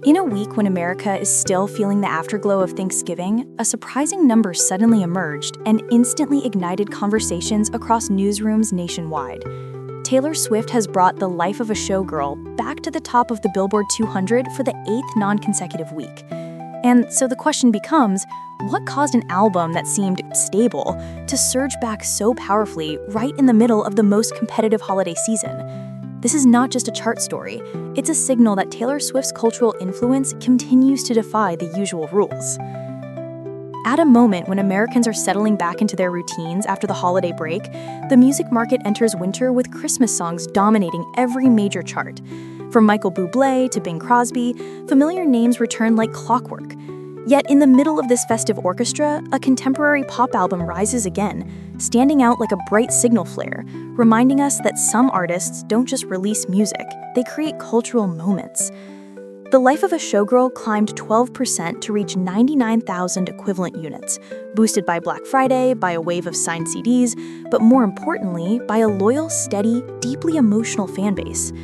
In a week when America is still feeling the afterglow of Thanksgiving, a surprising number suddenly emerged and instantly ignited conversations across newsrooms nationwide. Taylor Swift has brought The Life of a Showgirl back to the top of the Billboard 200 for the 8th non-consecutive week. And so the question becomes, what caused an album that seemed stable to surge back so powerfully right in the middle of the most competitive holiday season? This is not just a chart story, it's a signal that Taylor Swift's cultural influence continues to defy the usual rules. At a moment when Americans are settling back into their routines after the holiday break, the music market enters winter with Christmas songs dominating every major chart. From Michael Bublé to Bing Crosby, familiar names return like clockwork. Yet in the middle of this festive orchestra, a contemporary pop album rises again, standing out like a bright signal flare, reminding us that some artists don't just release music, they create cultural moments. The Life of a Showgirl climbed 12% to reach 99,000 equivalent units, boosted by Black Friday, by a wave of signed CDs, but more importantly, by a loyal, steady, deeply emotional fanbase.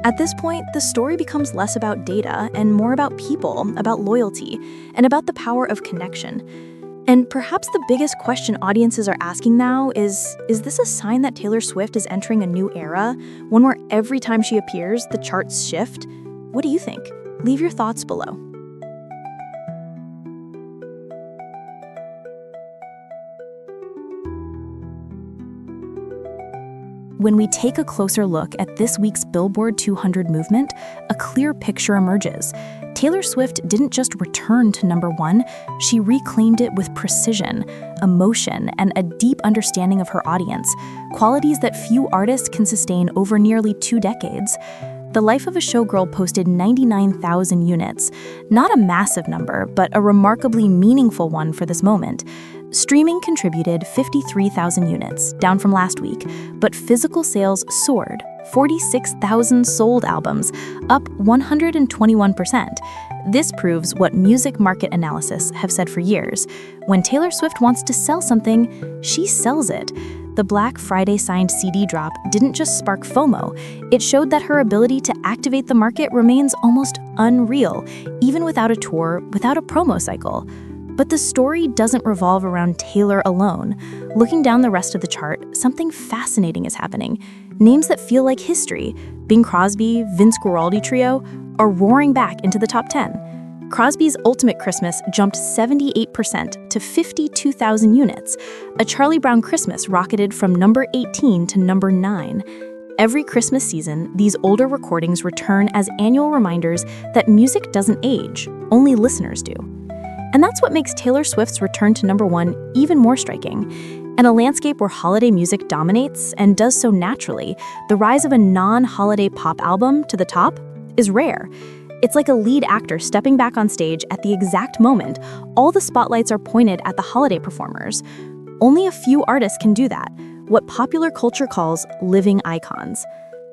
At this point, the story becomes less about data and more about people, about loyalty, and about the power of connection. And perhaps the biggest question audiences are asking now is this a sign that Taylor Swift is entering a new era, one where every time she appears, the charts shift? What do you think? Leave your thoughts below. When we take a closer look at this week's Billboard 200 movement, a clear picture emerges. Taylor Swift didn't just return to number one, she reclaimed it with precision, emotion, and a deep understanding of her audience, qualities that few artists can sustain over nearly 2 decades. The Life of a Showgirl posted 99,000 units, not a massive number, but a remarkably meaningful one for this moment. Streaming contributed 53,000 units, down from last week, but physical sales soared, 46,000 sold albums, up 121%. This proves what music market analysis have said for years. When Taylor Swift wants to sell something, she sells it. The Black Friday signed CD drop didn't just spark FOMO, it showed that her ability to activate the market remains almost unreal, even without a tour, without a promo cycle. But the story doesn't revolve around Taylor alone. Looking down the rest of the chart, something fascinating is happening. Names that feel like history, Bing Crosby, Vince Guaraldi trio, are roaring back into the top 10. Crosby's Ultimate Christmas jumped 78% to 52,000 units. A Charlie Brown Christmas rocketed from number 18 to number 9. Every Christmas season, these older recordings return as annual reminders that music doesn't age, only listeners do. And that's what makes Taylor Swift's return to number one even more striking. In a landscape where holiday music dominates and does so naturally, the rise of a non-holiday pop album to the top is rare. It's like a lead actor stepping back on stage at the exact moment all the spotlights are pointed at the holiday performers. Only a few artists can do that, what popular culture calls living icons.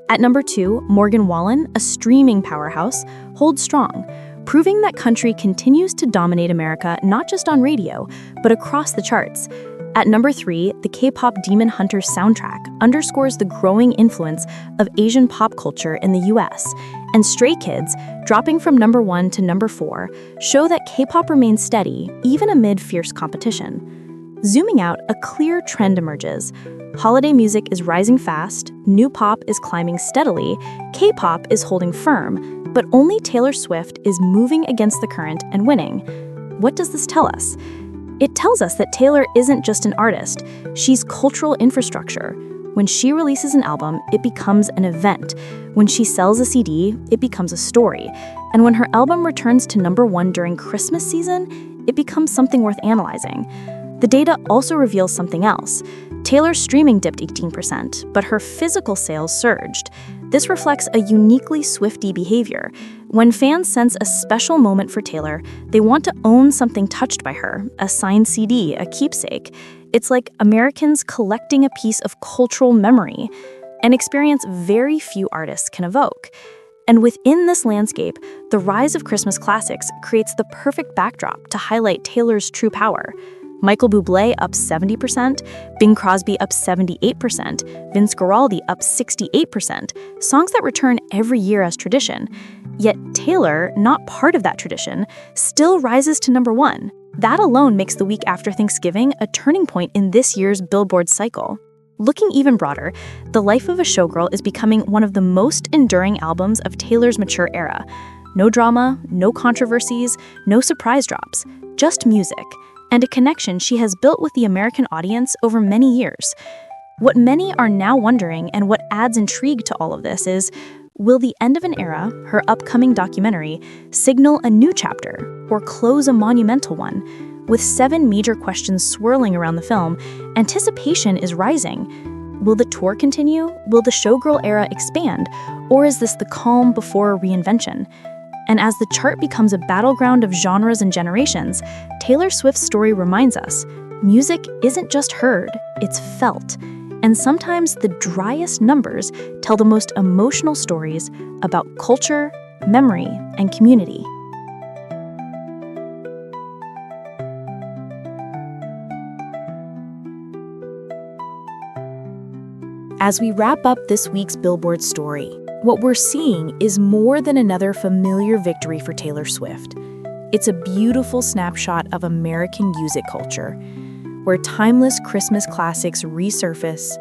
At number 2, Morgan Wallen, a streaming powerhouse, holds strong, proving that country continues to dominate America not just on radio, but across the charts. At number 3, the K-pop Demon Hunters soundtrack underscores the growing influence of Asian pop culture in the US, and Stray Kids, dropping from number 1 to number 4, show that K-pop remains steady even amid fierce competition. Zooming out, a clear trend emerges. Holiday music is rising fast, new pop is climbing steadily, K-pop is holding firm, but only Taylor Swift is moving against the current and winning. What does this tell us? It tells us that Taylor isn't just an artist, she's cultural infrastructure. When she releases an album, it becomes an event. When she sells a CD, it becomes a story. And when her album returns to number 1 during Christmas season, it becomes something worth analyzing. The data also reveals something else. Taylor's streaming dipped 18%, but her physical sales surged. This reflects a uniquely Swiftie behavior. When fans sense a special moment for Taylor, they want to own something touched by her, a signed CD, a keepsake. It's like Americans collecting a piece of cultural memory, an experience very few artists can evoke. And within this landscape, the rise of Christmas classics creates the perfect backdrop to highlight Taylor's true power. Michael Bublé up 70%, Bing Crosby up 78%, Vince Guaraldi up 68%, songs that return every year as tradition. Yet Taylor, not part of that tradition, still rises to number 1. That alone makes the week after Thanksgiving a turning point in this year's Billboard cycle. Looking even broader, The Life of a Showgirl is becoming one of the most enduring albums of Taylor's mature era. No drama, no controversies, no surprise drops, just music, and a connection she has built with the American audience over many years. What many are now wondering, and what adds intrigue to all of this, is will the end of an era, her upcoming documentary, signal a new chapter or close a monumental one? With 7 major questions swirling around the film, anticipation is rising. Will the tour continue? Will the Showgirl era expand? Or is this the calm before a reinvention? And as the chart becomes a battleground of genres and generations, Taylor Swift's story reminds us, music isn't just heard, it's felt. And sometimes the driest numbers tell the most emotional stories about culture, memory, and community. As we wrap up this week's Billboard story, what we're seeing is more than another familiar victory for Taylor Swift. It's a beautiful snapshot of American music culture, where timeless Christmas classics resurface,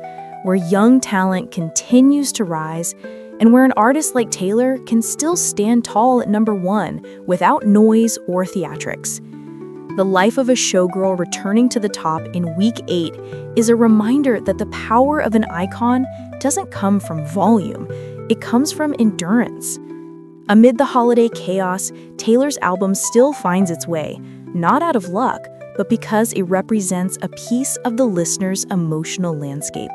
where young talent continues to rise, and where an artist like Taylor can still stand tall at number 1 without noise or theatrics. The Life of a Showgirl returning to the top in week 8 is a reminder that the power of an icon doesn't come from volume, it comes from endurance. Amid the holiday chaos, Taylor's album still finds its way, not out of luck, but because it represents a piece of the listener's emotional landscape,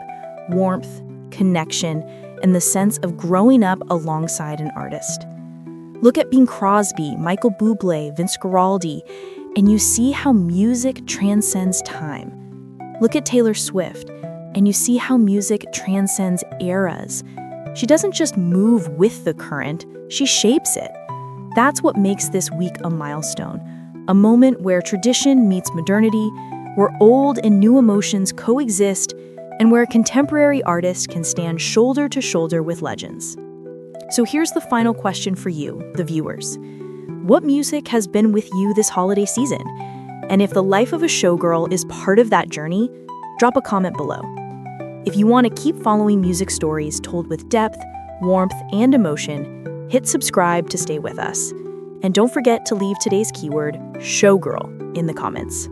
warmth, connection, and the sense of growing up alongside an artist. Look at Bing Crosby, Michael Bublé, Vince Guaraldi, and you see how music transcends time. Look at Taylor Swift, and you see how music transcends eras. She doesn't just move with the current, she shapes it. That's what makes this week a milestone, a moment where tradition meets modernity, where old and new emotions coexist, and where a contemporary artist can stand shoulder to shoulder with legends. So here's the final question for you, the viewers. What music has been with you this holiday season? And if The Life of a Showgirl is part of that journey, drop a comment below. If you want to keep following music stories told with depth, warmth, and emotion, hit subscribe to stay with us. And don't forget to leave today's keyword, Showgirl, in the comments.